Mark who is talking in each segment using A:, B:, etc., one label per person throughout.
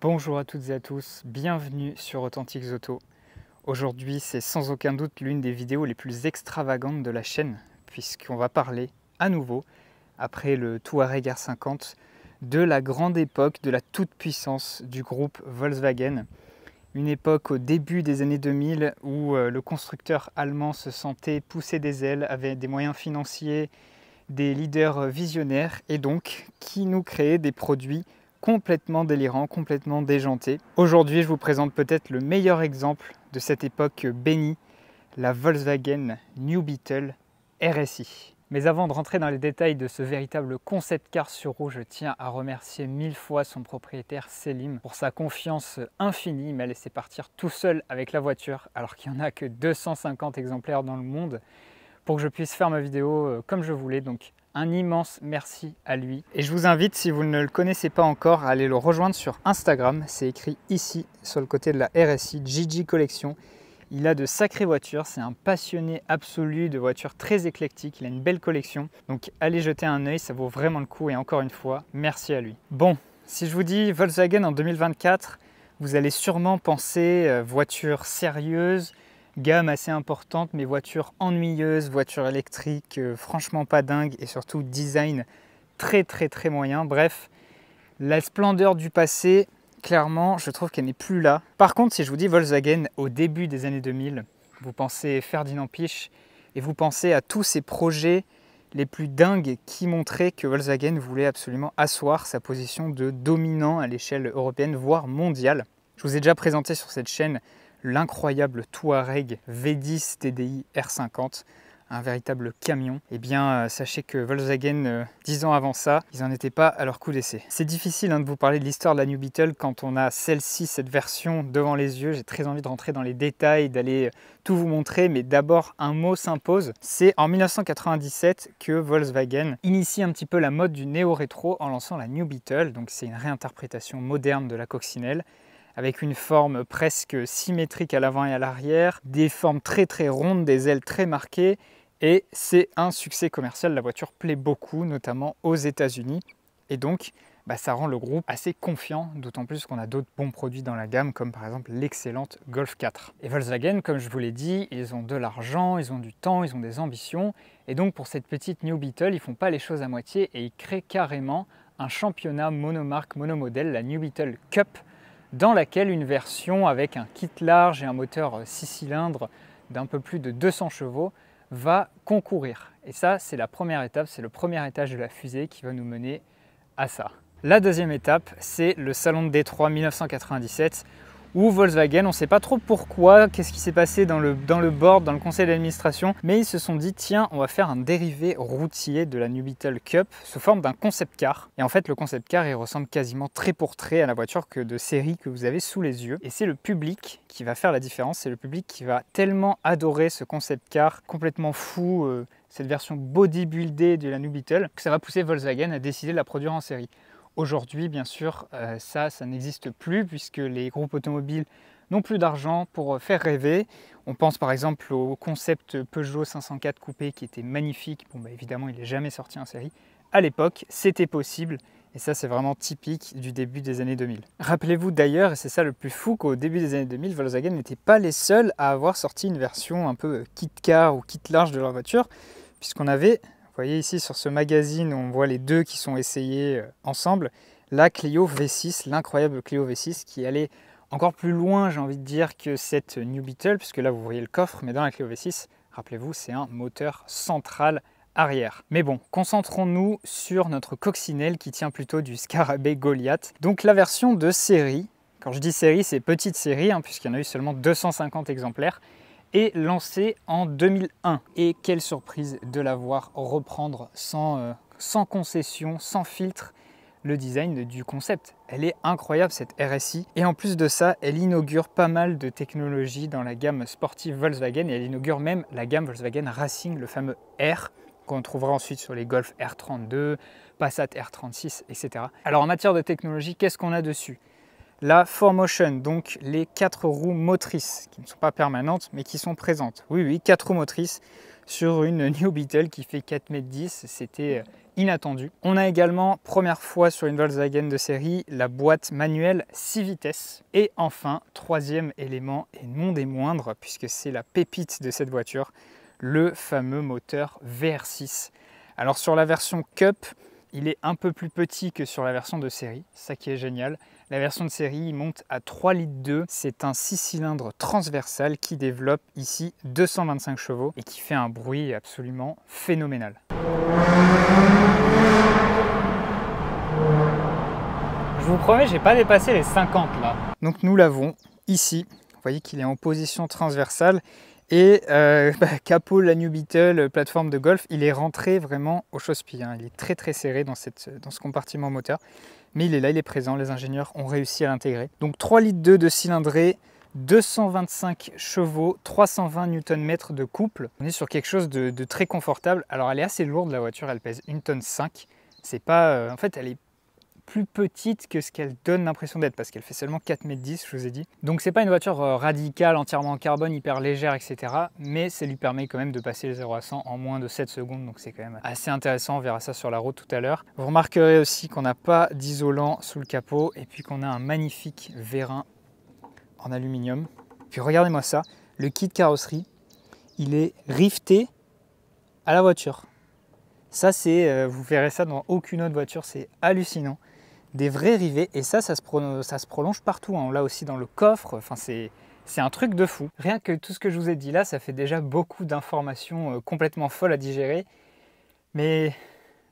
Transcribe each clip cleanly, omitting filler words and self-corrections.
A: Bonjour à toutes et à tous, bienvenue sur Authentiques Auto. Aujourd'hui, c'est sans aucun doute l'une des vidéos les plus extravagantes de la chaîne, puisqu'on va parler à nouveau, après le Touareg R50, de la grande époque de la toute-puissance du groupe Volkswagen. Une époque au début des années 2000 où le constructeur allemand se sentait pousser des ailes, avait des moyens financiers, des leaders visionnaires et donc qui nous créait des produits complètement délirants, complètement déjantés. Aujourd'hui, je vous présente peut-être le meilleur exemple de cette époque bénie, la Volkswagen New Beetle RSI. Mais avant de rentrer dans les détails de ce véritable concept car sur roue, je tiens à remercier 1000 fois son propriétaire Selim pour sa confiance infinie. Il m'a laissé partir tout seul avec la voiture alors qu'il n'y en a que 250 exemplaires dans le monde pour que je puisse faire ma vidéo comme je voulais. Donc un immense merci à lui. Et je vous invite, si vous ne le connaissez pas encore, à aller le rejoindre sur Instagram. C'est écrit ici sur le côté de la RSI, Gigi Collection. Il a de sacrées voitures, c'est un passionné absolu de voitures très éclectiques, il a une belle collection. Donc allez jeter un œil, ça vaut vraiment le coup et encore une fois, merci à lui. Bon, si je vous dis Volkswagen en 2024, vous allez sûrement penser voiture sérieuse, gamme assez importante, mais voiture ennuyeuse, voiture électrique franchement pas dingue et surtout design très moyen. Bref, la splendeur du passé, clairement, je trouve qu'elle n'est plus là. Par contre, si je vous dis Volkswagen au début des années 2000, vous pensez Ferdinand Piëch et vous pensez à tous ces projets les plus dingues qui montraient que Volkswagen voulait absolument asseoir sa position de dominant à l'échelle européenne, voire mondiale. Je vous ai déjà présenté sur cette chaîne l'incroyable Touareg V10 TDI R50, un véritable camion. Eh bien, sachez que Volkswagen, 10 ans avant ça, ils n'en étaient pas à leur coup d'essai. C'est difficile de vous parler de l'histoire de la New Beetle quand on a celle-ci, cette version devant les yeux. J'ai très envie de rentrer dans les détails, d'aller tout vous montrer, mais d'abord un mot s'impose. C'est en 1997 que Volkswagen initie un petit peu la mode du néo-rétro en lançant la New Beetle. Donc c'est une réinterprétation moderne de la coccinelle, avec une forme presque symétrique à l'avant et à l'arrière, des formes très rondes, des ailes très marquées, et c'est un succès commercial. La voiture plaît beaucoup, notamment aux États-Unis, et donc ça rend le groupe assez confiant, d'autant plus qu'on a d'autres bons produits dans la gamme, comme par exemple l'excellente Golf 4. Et Volkswagen, comme je vous l'ai dit, ils ont de l'argent, ils ont du temps, ils ont des ambitions, et donc pour cette petite New Beetle, ils font pas les choses à moitié, et ils créent carrément un championnat monomarque, monomodèle, la New Beetle Cup, dans laquelle une version avec un kit large et un moteur 6 cylindres d'un peu plus de 200 chevaux va concourir. Et ça, c'est la première étape, c'est le premier étage de la fusée qui va nous mener à ça. La deuxième étape, c'est le salon de Détroit 1997, où Volkswagen, on ne sait pas trop pourquoi, qu'est-ce qui s'est passé dans le board, dans le conseil d'administration, mais ils se sont dit, tiens, on va faire un dérivé routier de la New Beetle Cup sous forme d'un concept car. Et en fait, le concept car, il ressemble quasiment trait pour trait à la voiture de série que vous avez sous les yeux. Et c'est le public qui va faire la différence, c'est le public qui va tellement adorer ce concept car complètement fou, cette version bodybuildée de la New Beetle, que ça va pousser Volkswagen à décider de la produire en série. Aujourd'hui, bien sûr, ça n'existe plus puisque les groupes automobiles n'ont plus d'argent pour faire rêver. On pense par exemple au concept Peugeot 504 coupé qui était magnifique. Bon, évidemment, il n'est jamais sorti en série. À l'époque, c'était possible et ça, c'est vraiment typique du début des années 2000. Rappelez-vous d'ailleurs, et c'est ça le plus fou, qu'au début des années 2000, Volkswagen n'était pas les seuls à avoir sorti une version un peu kit car ou kit large de leur voiture, puisqu'on avait... Vous voyez ici sur ce magazine, on voit les deux qui sont essayés ensemble. La Clio V6, l'incroyable Clio V6 qui allait encore plus loin, j'ai envie de dire, que cette New Beetle, puisque là vous voyez le coffre, mais dans la Clio V6, rappelez-vous, c'est un moteur central arrière. Mais bon, concentrons-nous sur notre coccinelle qui tient plutôt du Scarabée Goliath. Donc la version de série, quand je dis série, c'est petite série, puisqu'il y en a eu seulement 250 exemplaires, est lancée en 2001. Et quelle surprise de la voir reprendre sans concession, sans filtre, le design du concept. Elle est incroyable cette RSI. Et en plus de ça, elle inaugure pas mal de technologies dans la gamme sportive Volkswagen. Et elle inaugure même la gamme Volkswagen Racing, le fameux R, qu'on trouvera ensuite sur les Golf R32, Passat R36, etc. Alors en matière de technologie, qu'est-ce qu'on a dessus ? La 4Motion, donc les 4 roues motrices, qui ne sont pas permanentes, mais qui sont présentes. Oui, 4 roues motrices sur une New Beetle qui fait 4,10 m. C'était inattendu. On a également, première fois sur une Volkswagen de série, la boîte manuelle 6 vitesses. Et enfin, troisième élément, et non des moindres, puisque c'est la pépite de cette voiture, le fameux moteur VR6. Alors sur la version Cup, il est un peu plus petit que sur la version de série, ça qui est génial. La version de série, il monte à 3,2 litres. C'est un 6 cylindres transversal qui développe ici 225 chevaux et qui fait un bruit absolument phénoménal. Je vous promets, j'ai pas dépassé les 50 là. Donc nous l'avons ici. Vous voyez qu'il est en position transversale. Et capot, la New Beetle, plateforme de golf, il est rentré vraiment au chausse-pied. Hein. Il est très serré dans ce compartiment moteur. Mais il est là, il est présent, les ingénieurs ont réussi à l'intégrer. Donc 3,2 litres de cylindrée, 225 chevaux, 320 Nm de couple. On est sur quelque chose de très confortable. Alors elle est assez lourde la voiture, elle pèse 1,5 tonne. C'est pas, en fait elle est plus petite que ce qu'elle donne l'impression d'être parce qu'elle fait seulement 4,10 m, je vous ai dit. Donc c'est pas une voiture radicale, entièrement en carbone, hyper légère, etc. Mais ça lui permet quand même de passer le 0 à 100 en moins de 7 secondes. Donc c'est quand même assez intéressant, on verra ça sur la route tout à l'heure. Vous remarquerez aussi qu'on n'a pas d'isolant sous le capot et puis qu'on a un magnifique vérin en aluminium. Puis regardez-moi ça, le kit carrosserie, il est rifté à la voiture. Ça c'est, vous verrez ça dans aucune autre voiture, c'est hallucinant. Des vrais rivets, et ça se prolonge partout, hein. On l'a aussi dans le coffre, enfin c'est un truc de fou. Rien que tout ce que je vous ai dit là, ça fait déjà beaucoup d'informations complètement folles à digérer, mais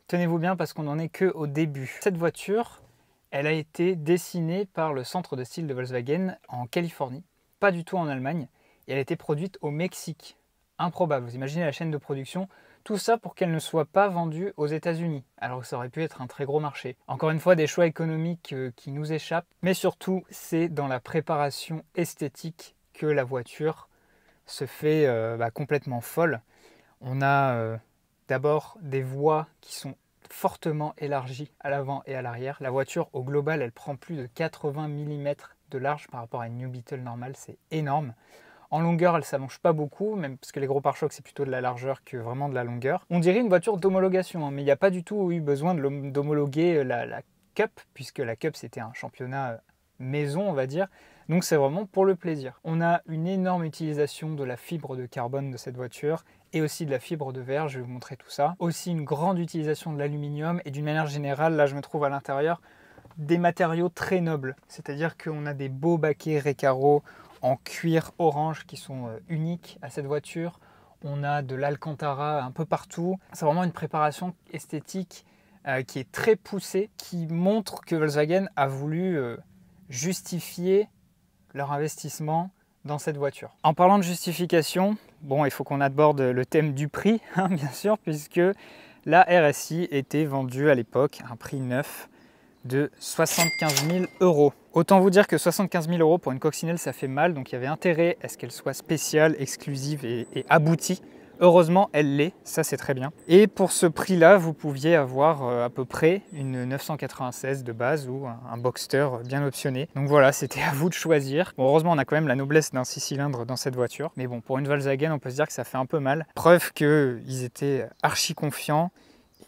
A: tenez-vous bien parce qu'on n'en est qu'au début. Cette voiture, elle a été dessinée par le centre de style de Volkswagen en Californie, pas du tout en Allemagne, et elle a été produite au Mexique. Improbable, vous imaginez la chaîne de production. Tout ça pour qu'elle ne soit pas vendue aux États-Unis, alors que ça aurait pu être un très gros marché. Encore une fois, des choix économiques qui nous échappent, mais surtout, c'est dans la préparation esthétique que la voiture se fait complètement folle. On a d'abord des voies qui sont fortement élargies à l'avant et à l'arrière. La voiture, au global, elle prend plus de 80 mm de large par rapport à une New Beetle normale, c'est énorme. En longueur, elle ne s'allonge pas beaucoup, même parce que les gros pare-chocs, c'est plutôt de la largeur que vraiment de la longueur. On dirait une voiture d'homologation, hein, mais il n'y a pas du tout eu besoin d'homologuer la Cup, puisque la Cup, c'était un championnat maison, on va dire. Donc c'est vraiment pour le plaisir. On a une énorme utilisation de la fibre de carbone de cette voiture et aussi de la fibre de verre, je vais vous montrer tout ça. Aussi une grande utilisation de l'aluminium et d'une manière générale, là je me trouve à l'intérieur, des matériaux très nobles. C'est-à-dire qu'on a des beaux baquets Recaro en cuir orange qui sont uniques à cette voiture. On a de l'Alcantara un peu partout. C'est vraiment une préparation esthétique qui est très poussée, qui montre que Volkswagen a voulu justifier leur investissement dans cette voiture. En parlant de justification, bon, il faut qu'on aborde le thème du prix, hein, bien sûr, puisque la RSI était vendue à l'époque à un prix neuf de 75 000 €. Autant vous dire que 75 000 € pour une coccinelle, ça fait mal, donc il y avait intérêt à ce qu'elle soit spéciale, exclusive et aboutie. Heureusement, elle l'est, ça c'est très bien. Et pour ce prix-là, vous pouviez avoir à peu près une 996 de base ou un Boxster bien optionné. Donc voilà, c'était à vous de choisir. Bon, heureusement, on a quand même la noblesse d'un 6 cylindres dans cette voiture. Mais bon, pour une Volkswagen, on peut se dire que ça fait un peu mal. Preuve qu'ils étaient archi confiants.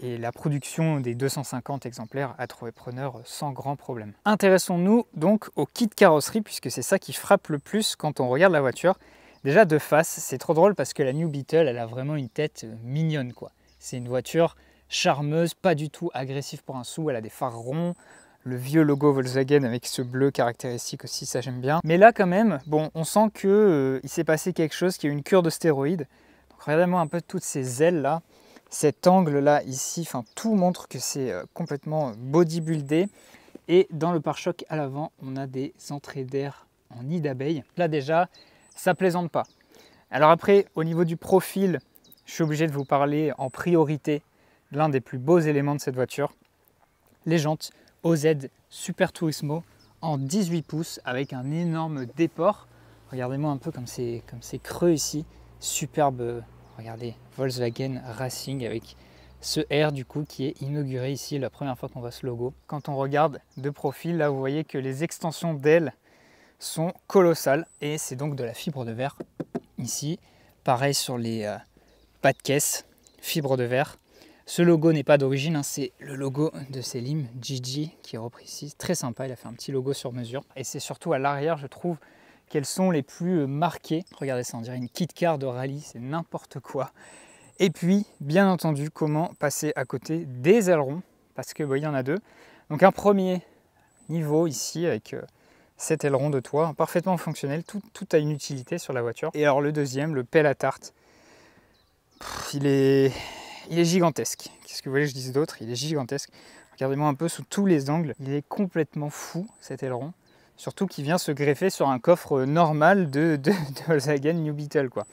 A: Et la production des 250 exemplaires a trouvé preneur sans grand problème. Intéressons-nous donc au kit carrosserie, puisque c'est ça qui frappe le plus quand on regarde la voiture. Déjà de face, c'est trop drôle parce que la New Beetle, elle a vraiment une tête mignonne, quoi. C'est une voiture charmeuse, pas du tout agressive pour un sou, elle a des phares ronds, le vieux logo Volkswagen avec ce bleu caractéristique aussi, ça j'aime bien. Mais là quand même, bon, on sent que il s'est passé quelque chose, qu'il y a eu une cure de stéroïdes. Donc regardez-moi un peu toutes ces ailes là. Cet angle-là, ici, enfin, tout montre que c'est complètement bodybuildé. Et dans le pare-choc à l'avant, on a des entrées d'air en nid d'abeille. Là déjà, ça plaisante pas. Alors après, au niveau du profil, je suis obligé de vous parler en priorité de l'un des plus beaux éléments de cette voiture. Les jantes OZ Super Turismo en 18 pouces avec un énorme déport. Regardez-moi un peu comme c'est creux ici. Superbe. Regardez, Volkswagen Racing avec ce R du coup qui est inauguré ici, la première fois qu'on voit ce logo. Quand on regarde de profil, là vous voyez que les extensions d'ailes sont colossales et c'est donc de la fibre de verre ici. Pareil sur les pas de caisse, fibre de verre. Ce logo n'est pas d'origine, hein, c'est le logo de Selim, Gigi, qui est repris ici. Très sympa, il a fait un petit logo sur mesure. Et c'est surtout à l'arrière, je trouve, qu'elles sont les plus marquées. Regardez ça, on dirait une kit car de rallye, c'est n'importe quoi. Et puis, bien entendu, comment passer à côté des ailerons, parce que il y en a deux. Donc un premier niveau ici, avec cet aileron de toit, parfaitement fonctionnel, tout a une utilité sur la voiture. Et alors le deuxième, le pelle à tarte, il est gigantesque. Qu'est-ce que vous voulez que je dise d'autre? Il est gigantesque. Regardez-moi un peu sous tous les angles. Il est complètement fou, cet aileron. Surtout qu'il vient se greffer sur un coffre normal de Volkswagen New Beetle, quoi.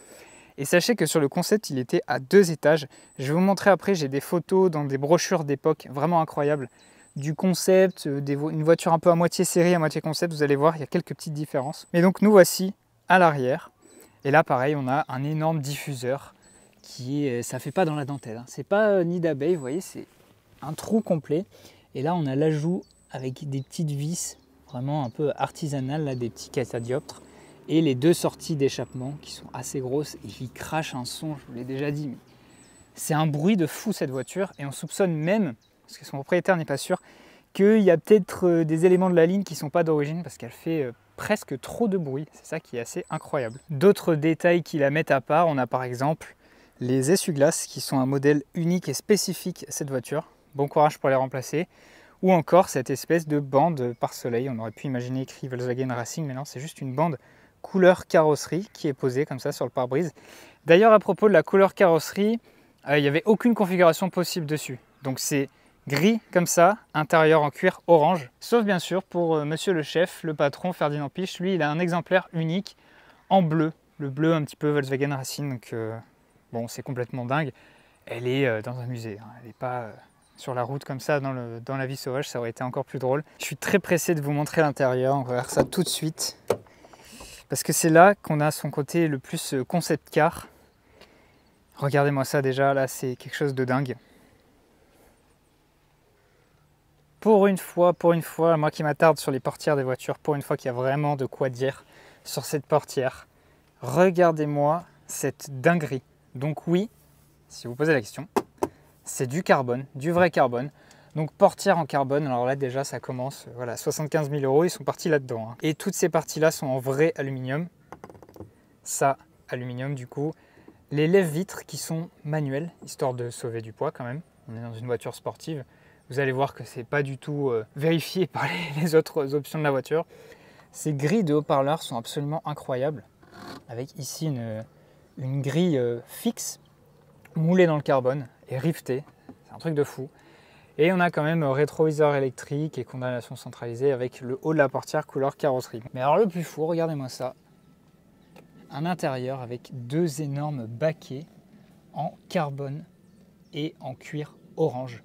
A: Et sachez que sur le concept, il était à 2 étages. Je vais vous montrer après, j'ai des photos dans des brochures d'époque vraiment incroyables du concept, une voiture un peu à moitié série, à moitié concept. Vous allez voir, il y a quelques petites différences. Mais donc nous voici à l'arrière. Et là, pareil, on a un énorme diffuseur qui est, ça fait pas dans la dentelle, hein. C'est pas nid d'abeille, vous voyez, c'est un trou complet. Et là, on a l'ajout avec des petites vis, vraiment un peu artisanales, là, des petits catadioptres. Et les 2 sorties d'échappement qui sont assez grosses et qui crachent un son, je vous l'ai déjà dit, mais c'est un bruit de fou cette voiture. Et on soupçonne même, parce que son propriétaire n'est pas sûr, qu'il y a peut-être des éléments de la ligne qui ne sont pas d'origine parce qu'elle fait presque trop de bruit. C'est ça qui est assez incroyable. D'autres détails qui la mettent à part, on a par exemple les essuie-glaces qui sont un modèle unique et spécifique à cette voiture. Bon courage pour les remplacer. Ou encore cette espèce de bande pare-soleil. On aurait pu imaginer écrit Volkswagen Racing, mais non, c'est juste une bande couleur carrosserie qui est posée comme ça sur le pare-brise. D'ailleurs, à propos de la couleur carrosserie, il n'y avait aucune configuration possible dessus. Donc c'est gris comme ça, intérieur en cuir orange. Sauf bien sûr pour monsieur le chef, le patron Ferdinand Piche. Lui, il a un exemplaire unique en bleu. Le bleu un petit peu Volkswagen Racing. Donc bon, c'est complètement dingue. Elle est dans un musée. Hein. Elle n'est pas sur la route comme ça dans la vie sauvage. Ça aurait été encore plus drôle. Je suis très pressé de vous montrer l'intérieur. On va voir ça tout de suite. Parce que c'est là qu'on a son côté le plus concept car. Regardez-moi ça déjà, là c'est quelque chose de dingue. Pour une fois, moi qui m'attarde sur les portières des voitures, pour une fois qu'il y a vraiment de quoi dire sur cette portière. Regardez-moi cette dinguerie. Donc oui, si vous posez la question, c'est du carbone, du vrai carbone. Donc portière en carbone, alors là déjà ça commence, voilà, 75 000 €, ils sont partis là-dedans. Hein. Et toutes ces parties-là sont en vrai aluminium. Ça, aluminium du coup. Les lève-vitres qui sont manuelles, histoire de sauver du poids quand même. On est dans une voiture sportive. Vous allez voir que c'est pas du tout vérifié par les autres options de la voiture. Ces grilles de haut-parleurs sont absolument incroyables. Avec ici une grille fixe, moulée dans le carbone et rivetée. C'est un truc de fou. Et on a quand même rétroviseur électrique et condamnation centralisée avec le haut de la portière couleur carrosserie. Mais alors le plus fou, regardez-moi ça. Un intérieur avec 2 énormes baquets en carbone et en cuir orange.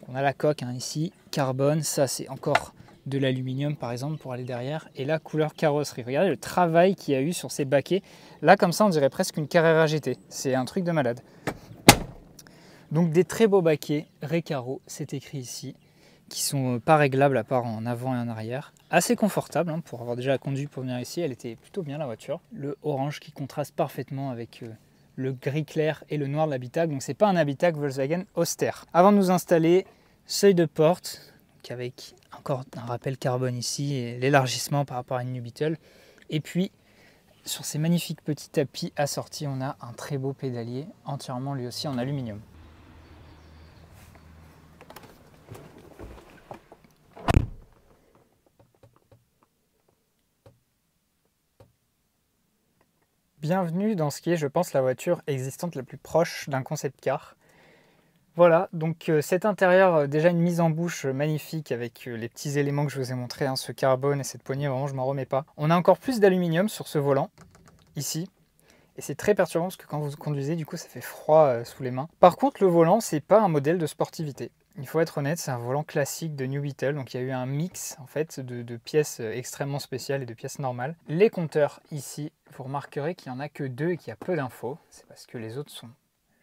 A: On a la coque hein, ici, carbone, ça c'est encore de l'aluminium par exemple pour aller derrière. Et là, couleur carrosserie. Regardez le travail qu'il y a eu sur ces baquets. Là comme ça on dirait presque une Carrera GT. C'est un truc de malade. Donc des très beaux baquets, Recaro, c'est écrit ici, qui sont pas réglables à part en avant et en arrière. Assez confortable hein, pour avoir déjà conduit pour venir ici, elle était plutôt bien la voiture. Le orange qui contraste parfaitement avec le gris clair et le noir de l'habitacle. Donc c'est pas un habitacle Volkswagen austère. Avant de nous installer, seuil de porte, donc avec encore un rappel carbone ici et l'élargissement par rapport à une New Beetle. Et puis sur ces magnifiques petits tapis assortis, on a un très beau pédalier entièrement lui aussi en aluminium. Bienvenue dans ce qui est, je pense, la voiture existante la plus proche d'un concept car. Voilà, donc cet intérieur, déjà une mise en bouche magnifique avec les petits éléments que je vous ai montrés, hein, ce carbone et cette poignée, vraiment je m'en remets pas. On a encore plus d'aluminium sur ce volant, ici, et c'est très perturbant parce que quand vous conduisez, du coup ça fait froid sous les mains. Par contre, le volant, c'est pas un modèle de sportivité. Il faut être honnête, c'est un volant classique de New Beetle, donc il y a eu un mix en fait de pièces extrêmement spéciales et de pièces normales. Les compteurs ici, vous remarquerez qu'il n'y en a que 2 et qu'il y a peu d'infos, c'est parce que les autres sont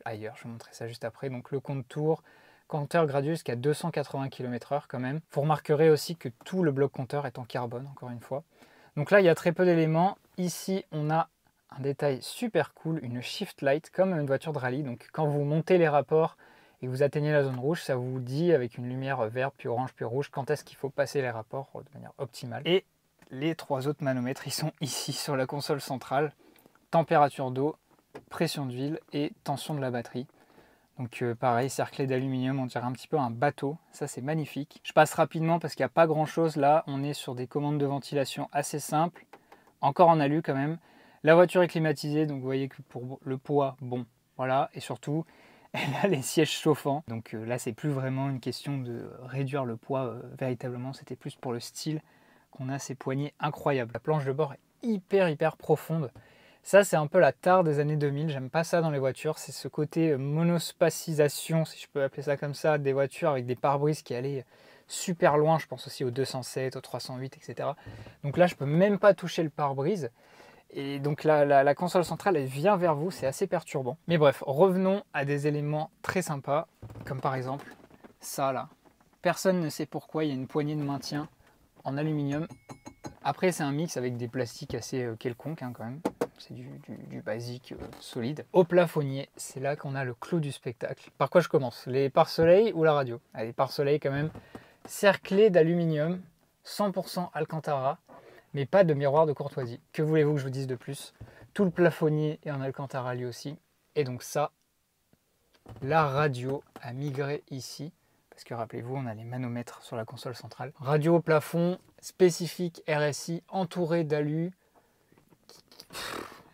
A: ailleurs, je vais vous montrer ça juste après. Donc le compteur gradué jusqu'à 280 km/h quand même. Vous remarquerez aussi que tout le bloc compteur est en carbone, encore une fois. Donc là, il y a très peu d'éléments. Ici, on a un détail super cool, une shift light, comme une voiture de rallye. Donc quand vous montez les rapports et que vous atteignez la zone rouge, ça vous dit avec une lumière verte, puis orange, puis rouge, quand est-ce qu'il faut passer les rapports de manière optimale. Et les 3 autres manomètres, ils sont ici sur la console centrale. Température d'eau, pression d'huile et tension de la batterie. Donc pareil, cerclé d'aluminium, on dirait un petit peu un bateau. Ça, c'est magnifique. Je passe rapidement parce qu'il n'y a pas grand-chose là. On est sur des commandes de ventilation assez simples. Encore en alu quand même. La voiture est climatisée, donc vous voyez que pour le poids, bon, voilà. Et surtout, elle a les sièges chauffants. Donc là, c'est plus vraiment une question de réduire le poids véritablement. C'était plus pour le style qu'on a ces poignées incroyables. La planche de bord est hyper profonde. Ça, c'est un peu la tare des années 2000. J'aime pas ça dans les voitures. C'est ce côté monospacisation, si je peux appeler ça comme ça, des voitures avec des pare-brises qui allaient super loin. Je pense aussi au 207, au 308, etc. Donc là, je peux même pas toucher le pare-brise. Et donc la console centrale, elle vient vers vous. C'est assez perturbant. Mais bref, revenons à des éléments très sympas, comme par exemple ça là. Personne ne sait pourquoi il y a une poignée de maintien en aluminium. Après, c'est un mix avec des plastiques assez quelconques quand même. C'est du basique solide. Au plafonnier, c'est là qu'on a le clou du spectacle. Par quoi je commence? Les pare-soleil ou la radio? Les pare-soleil quand même, cerclés d'aluminium, 100% Alcantara, mais pas de miroir de courtoisie. Que voulez-vous que je vous dise de plus? Tout le plafonnier est en Alcantara lui aussi. Et donc ça, la radio a migré ici. Parce que rappelez-vous, on a les manomètres sur la console centrale. Radio au plafond, spécifique RSI, entouré d'alu.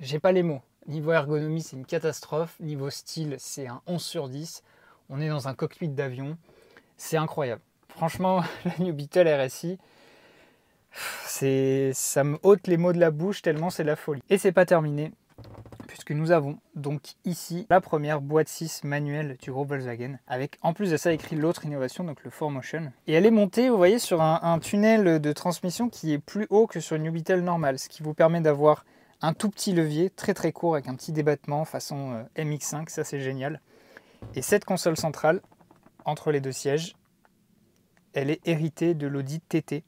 A: J'ai pas les mots. Niveau ergonomie, c'est une catastrophe. Niveau style, c'est un 11 sur 10. On est dans un cockpit d'avion. C'est incroyable. Franchement, la New Beetle RSI, ça me ôte les mots de la bouche tellement c'est la folie. Et c'est pas terminé, puisque nous avons donc ici la première boîte 6 manuelle du groupe Volkswagen, avec en plus de ça écrit l'autre innovation, donc le 4Motion. Et elle est montée, vous voyez, sur un tunnel de transmission qui est plus haut que sur une New Beetle normale, ce qui vous permet d'avoir un tout petit levier, très court, avec un petit débattement façon MX5, ça c'est génial. Et cette console centrale, entre les deux sièges, elle est héritée de l'Audi TT.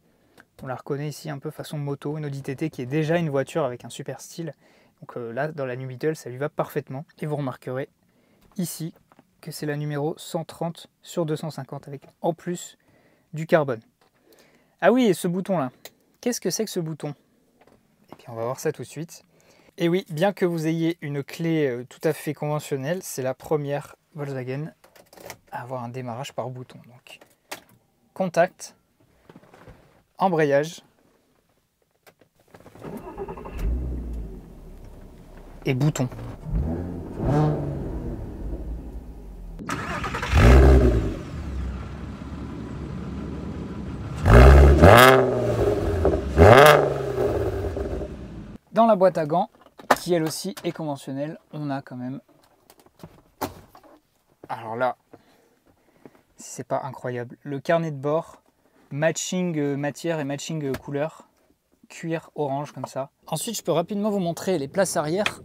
A: On la reconnaît ici un peu façon moto, une Audi TT qui est déjà une voiture avec un super style. Donc là, dans la New Beetle, ça lui va parfaitement. Et vous remarquerez ici que c'est la numéro 130 sur 250 avec en plus du carbone. Ah oui, et ce bouton-là, qu'est-ce que c'est que ce bouton? Et puis on va voir ça tout de suite. Et oui, bien que vous ayez une clé tout à fait conventionnelle, c'est la première Volkswagen à avoir un démarrage par bouton. Donc, contact, embrayage et bouton. Dans la boîte à gants, qui elle aussi est conventionnelle, on a quand même... Alors là, si c'est pas incroyable, le carnet de bord, matching matière et matching couleur, cuir orange comme ça. Ensuite, je peux rapidement vous montrer les places arrière.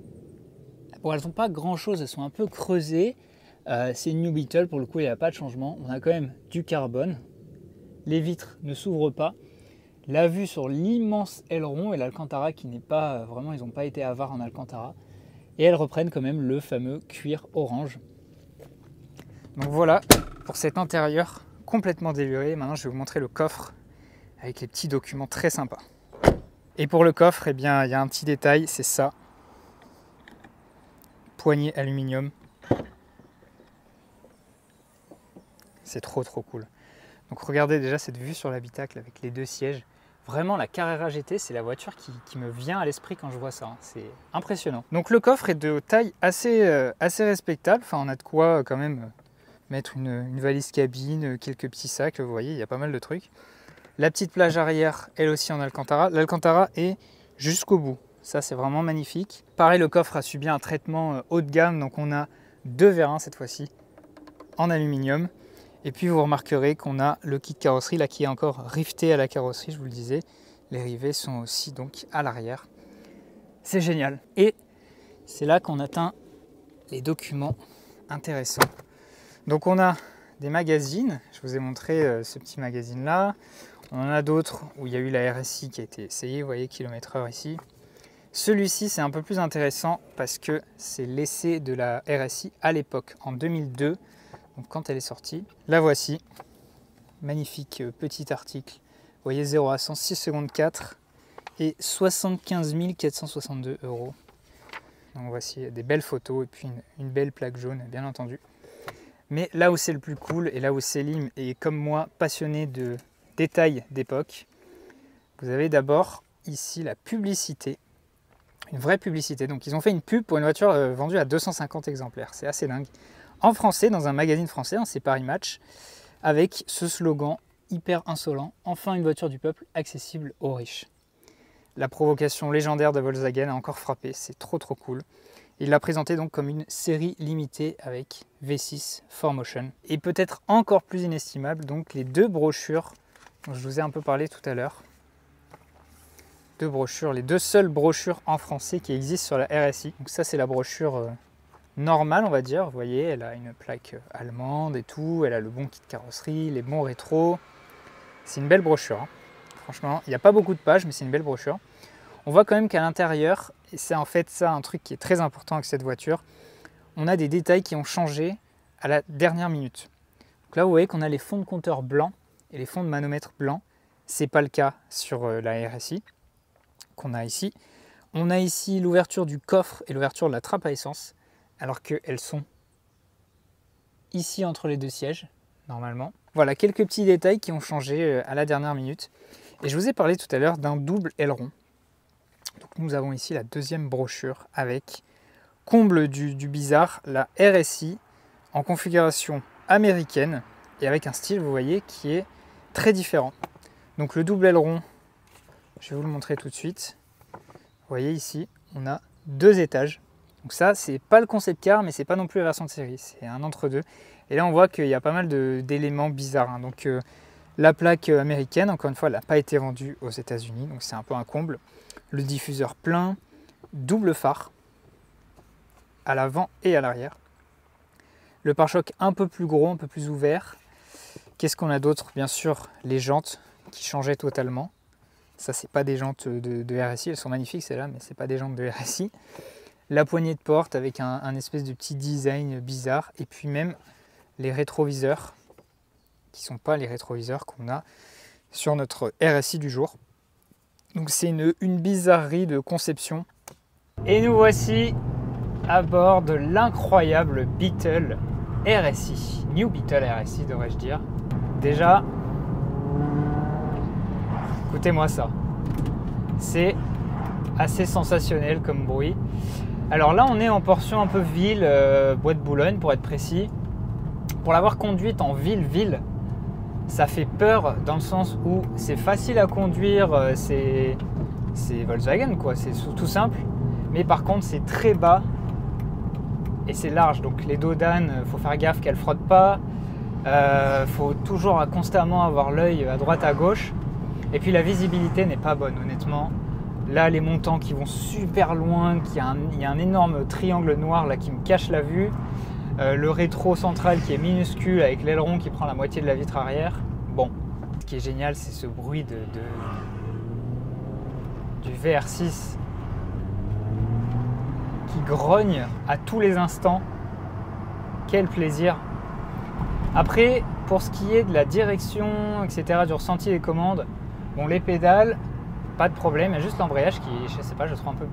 A: Bon, elles n'ont pas grand chose, elles sont un peu creusées. C'est une New Beetle, pour le coup, il n'y a pas de changement. On a quand même du carbone. Les vitres ne s'ouvrent pas. La vue sur l'immense aileron et l'Alcantara qui n'est pas vraiment, ils n'ont pas été avares en Alcantara. Et elles reprennent quand même le fameux cuir orange. Donc voilà pour cet intérieur complètement déluré. Maintenant, je vais vous montrer le coffre avec les petits documents très sympas. Et pour le coffre, eh bien, il y a un petit détail, c'est ça. Poignée aluminium. C'est trop cool. Donc regardez déjà cette vue sur l'habitacle avec les deux sièges. Vraiment, la Carrera GT, c'est la voiture qui me vient à l'esprit quand je vois ça. C'est impressionnant. Donc le coffre est de taille assez respectable. Enfin, on a de quoi quand même mettre une valise cabine, quelques petits sacs. Vous voyez, il y a pas mal de trucs. La petite plage arrière, elle aussi en Alcantara. L'Alcantara est jusqu'au bout. Ça, c'est vraiment magnifique. Pareil, le coffre a subi un traitement haut de gamme. Donc on a deux vérins cette fois-ci en aluminium. Et puis vous remarquerez qu'on a le kit carrosserie là qui est encore rifté à la carrosserie, je vous le disais. Les rivets sont aussi donc à l'arrière. C'est génial. Et c'est là qu'on atteint les documents intéressants. Donc on a des magazines. Je vous ai montré ce petit magazine là. On en a d'autres où il y a eu la RSI qui a été essayée. Vous voyez, km/h ici. Celui-ci c'est un peu plus intéressant parce que c'est l'essai de la RSI à l'époque, en 2002. Donc quand elle est sortie, la voici. Magnifique petit article. Vous voyez 0 à 100, 6 secondes 4 et 75 462 €. Donc voici des belles photos et puis une belle plaque jaune, bien entendu. Mais là où c'est le plus cool et là où Selim est comme moi passionné de détails d'époque, vous avez d'abord ici la publicité, une vraie publicité. Donc ils ont fait une pub pour une voiture vendue à 250 exemplaires, c'est assez dingue. En français, dans un magazine français, c'est Paris Match, avec ce slogan hyper insolent, enfin une voiture du peuple accessible aux riches. La provocation légendaire de Volkswagen a encore frappé, c'est trop cool. Il l'a présenté donc comme une série limitée avec V6 4Motion. Et peut-être encore plus inestimable, donc les deux brochures dont je vous ai un peu parlé tout à l'heure. Deux brochures, les deux seules brochures en français qui existent sur la RSI. Donc ça c'est la brochure normale on va dire, vous voyez, elle a une plaque allemande et tout, elle a le bon kit carrosserie, les bons rétros. C'est une belle brochure, hein. Franchement, il n'y a pas beaucoup de pages mais c'est une belle brochure. On voit quand même qu'à l'intérieur, et c'est en fait ça un truc qui est très important avec cette voiture, on a des détails qui ont changé à la dernière minute. Donc là vous voyez qu'on a les fonds de compteur blancs et les fonds de manomètre blancs. C'est pas le cas sur la RSI qu'on a ici. On a ici l'ouverture du coffre et l'ouverture de la trappe à essence, alors qu'elles sont ici entre les deux sièges, normalement. Voilà, quelques petits détails qui ont changé à la dernière minute. Et je vous ai parlé tout à l'heure d'un double aileron. Donc nous avons ici la deuxième brochure avec, comble du bizarre, la RSI en configuration américaine et avec un style, vous voyez, qui est très différent. Donc le double aileron, je vais vous le montrer tout de suite. Vous voyez ici, on a 2 étages. Donc ça, c'est pas le concept car, mais c'est pas non plus la version de série, c'est un entre-deux. Et là, on voit qu'il y a pas mal d'éléments bizarres, hein. Donc la plaque américaine, encore une fois, elle n'a pas été vendue aux États-Unis, donc c'est un peu un comble. Le diffuseur plein, double phare, à l'avant et à l'arrière. Le pare-choc un peu plus gros, un peu plus ouvert. Qu'est-ce qu'on a d'autre? Bien sûr, les jantes qui changeaient totalement. Ça, c'est pas des jantes de RSI, elles sont magnifiques celles-là, mais c'est pas des jantes de RSI. La poignée de porte avec un espèce de petit design bizarre. Et puis même les rétroviseurs, qui ne sont pas les rétroviseurs qu'on a sur notre RSI du jour. Donc c'est une bizarrerie de conception. Et nous voici à bord de l'incroyable Beetle RSI. New Beetle RSI devrais-je dire. Déjà, écoutez-moi ça. C'est assez sensationnel comme bruit. Alors là on est en portion un peu ville, Bois de Boulogne pour être précis. Pour l'avoir conduite en ville, ça fait peur dans le sens où c'est facile à conduire, c'est Volkswagen quoi, c'est tout simple. Mais par contre c'est très bas et c'est large, donc les dos d'âne, faut faire gaffe qu'elles ne frottent pas. Faut toujours constamment avoir l'œil à droite à gauche. Et puis la visibilité n'est pas bonne honnêtement. Là les montants qui vont super loin, il y a un énorme triangle noir là qui me cache la vue. Le rétro central qui est minuscule avec l'aileron qui prend la moitié de la vitre arrière. Bon, ce qui est génial c'est ce bruit du VR6 qui grogne à tous les instants. Quel plaisir! Après, pour ce qui est de la direction, etc., du ressenti des commandes, bon, les pédales, pas de problème, il y a juste l'embrayage qui, je sais pas, je trouve un peu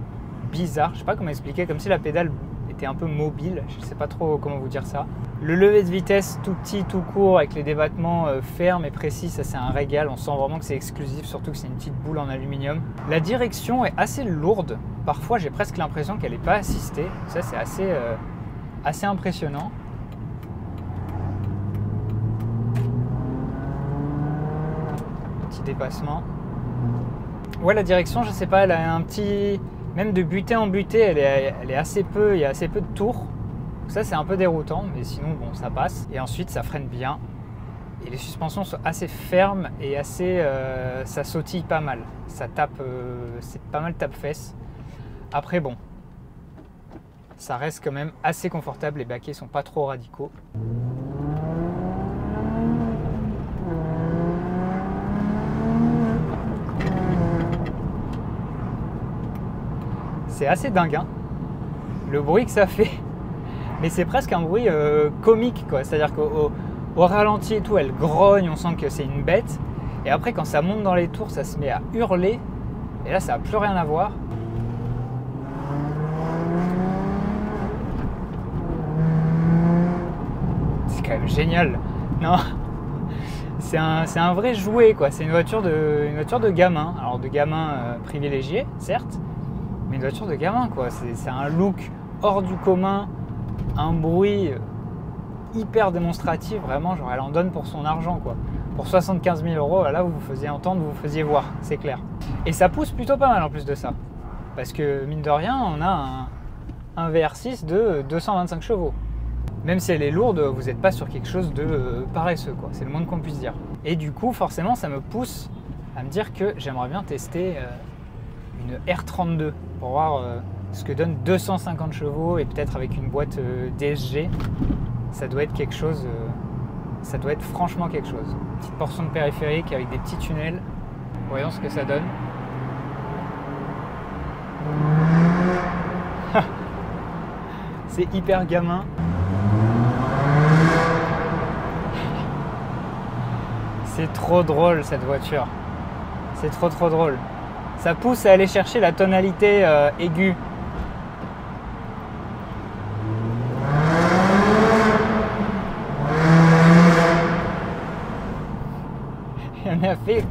A: bizarre. Je sais pas comment expliquer, comme si la pédale était un peu mobile, je sais pas trop comment vous dire ça. Le lever de vitesse tout petit, tout court, avec les débattements fermes et précis, ça c'est un régal, on sent vraiment que c'est exclusif, surtout que c'est une petite boule en aluminium. La direction est assez lourde, parfois j'ai presque l'impression qu'elle n'est pas assistée, ça c'est assez impressionnant. Petit dépassement. Ouais, la direction, je sais pas, elle a un petit... Même de butée en butée, elle est assez peu, il y a assez peu de tours. Donc ça, c'est un peu déroutant, mais sinon, bon, ça passe. Et ensuite, ça freine bien. Et les suspensions sont assez fermes et assez... ça sautille pas mal. Ça tape... c'est pas mal tape-fesse. Après, bon, ça reste quand même assez confortable. Les baquets sont pas trop radicaux. C'est assez dingue, hein, le bruit que ça fait. mais c'est presque un bruit comique, quoi. C'est-à-dire qu'au ralenti et tout, elle grogne, on sent que c'est une bête. Et après, quand ça monte dans les tours, ça se met à hurler. Et là, ça n'a plus rien à voir. C'est quand même génial. Non, c'est un vrai jouet, quoi. C'est une voiture de gamin. Alors de gamin privilégié, certes, mais une voiture de gamin, quoi. C'est un look hors du commun, un bruit hyper démonstratif. Vraiment, genre elle en donne pour son argent, quoi. Pour 75 000 €, là, vous vous faisiez entendre, vous vous faisiez voir, c'est clair. Et ça pousse plutôt pas mal en plus de ça. Parce que, mine de rien, on a un VR6 de 225 chevaux. Même si elle est lourde, vous n'êtes pas sur quelque chose de paresseux, quoi. C'est le moins qu'on puisse dire. Et du coup, forcément, ça me pousse à me dire que j'aimerais bien tester une R32 pour voir ce que donne 250 chevaux et peut-être avec une boîte DSG. Ça doit être quelque chose... ça doit être franchement quelque chose. Une petite portion de périphérique avec des petits tunnels. Voyons ce que ça donne. C'est hyper gamin. C'est trop drôle cette voiture. C'est trop drôle. Ça pousse à aller chercher la tonalité aiguë. On a fait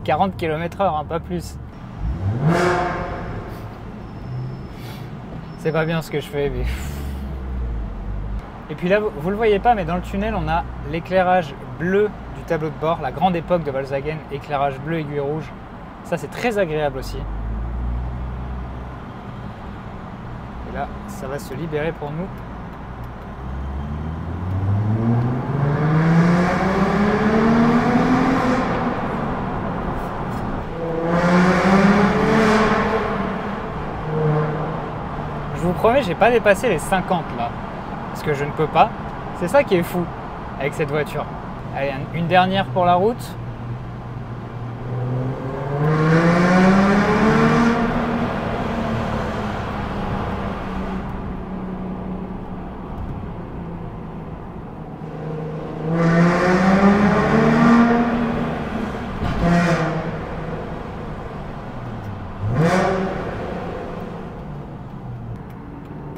A: 40 km/h, hein, pas plus. C'est pas bien ce que je fais, mais... Et puis là, vous le voyez pas, mais dans le tunnel, on a l'éclairage bleu du tableau de bord, la grande époque de Volkswagen, éclairage bleu aiguille rouge. Ça, c'est très agréable aussi. Et là, ça va se libérer pour nous. Je vous promets, j'ai pas dépassé les 50 là, parce que je ne peux pas. C'est ça qui est fou avec cette voiture. Allez, une dernière pour la route.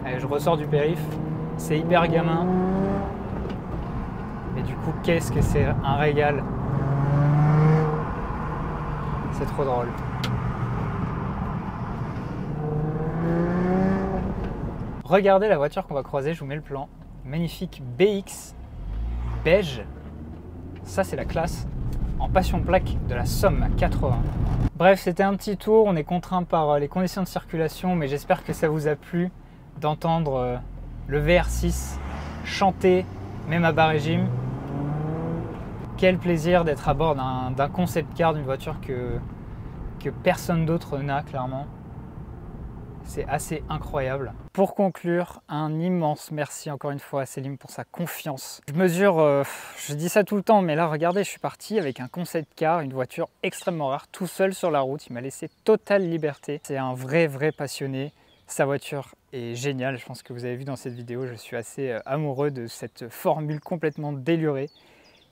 A: Allez, je ressors du périph', c'est hyper gamin, mais du coup, qu'est-ce que c'est un régal. C'est trop drôle. Regardez la voiture qu'on va croiser, je vous mets le plan. Magnifique BX beige. Ça, c'est la classe en passion plaque de la Somme 80. Bref, c'était un petit tour. On est contraint par les conditions de circulation, mais j'espère que ça vous a plu d'entendre le VR6 chanter, même à bas régime. Quel plaisir d'être à bord d'un concept car, d'une voiture que personne d'autre n'a, clairement. C'est assez incroyable. Pour conclure, un immense merci encore une fois à Selim pour sa confiance. Je mesure, je dis ça tout le temps, mais là regardez, je suis parti avec un concept car, une voiture extrêmement rare, tout seul sur la route. Il m'a laissé totale liberté. C'est un vrai passionné. Sa voiture est géniale, je pense que vous avez vu dans cette vidéo, je suis assez amoureux de cette formule complètement délurée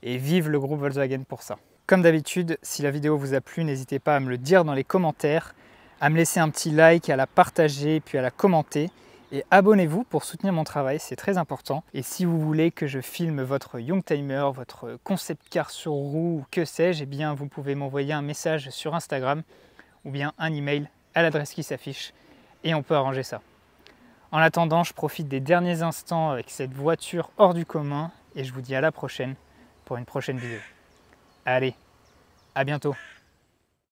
A: et vive le groupe Volkswagen pour ça. Comme d'habitude, si la vidéo vous a plu, n'hésitez pas à me le dire dans les commentaires, à me laisser un petit like, à la partager, puis à la commenter et abonnez-vous pour soutenir mon travail, c'est très important. Et si vous voulez que je filme votre Youngtimer, votre concept car sur roue ou que sais-je, eh bien vous pouvez m'envoyer un message sur Instagram ou bien un email à l'adresse qui s'affiche. Et on peut arranger ça. En attendant, je profite des derniers instants avec cette voiture hors du commun et je vous dis à la prochaine pour une prochaine vidéo. Allez, à bientôt.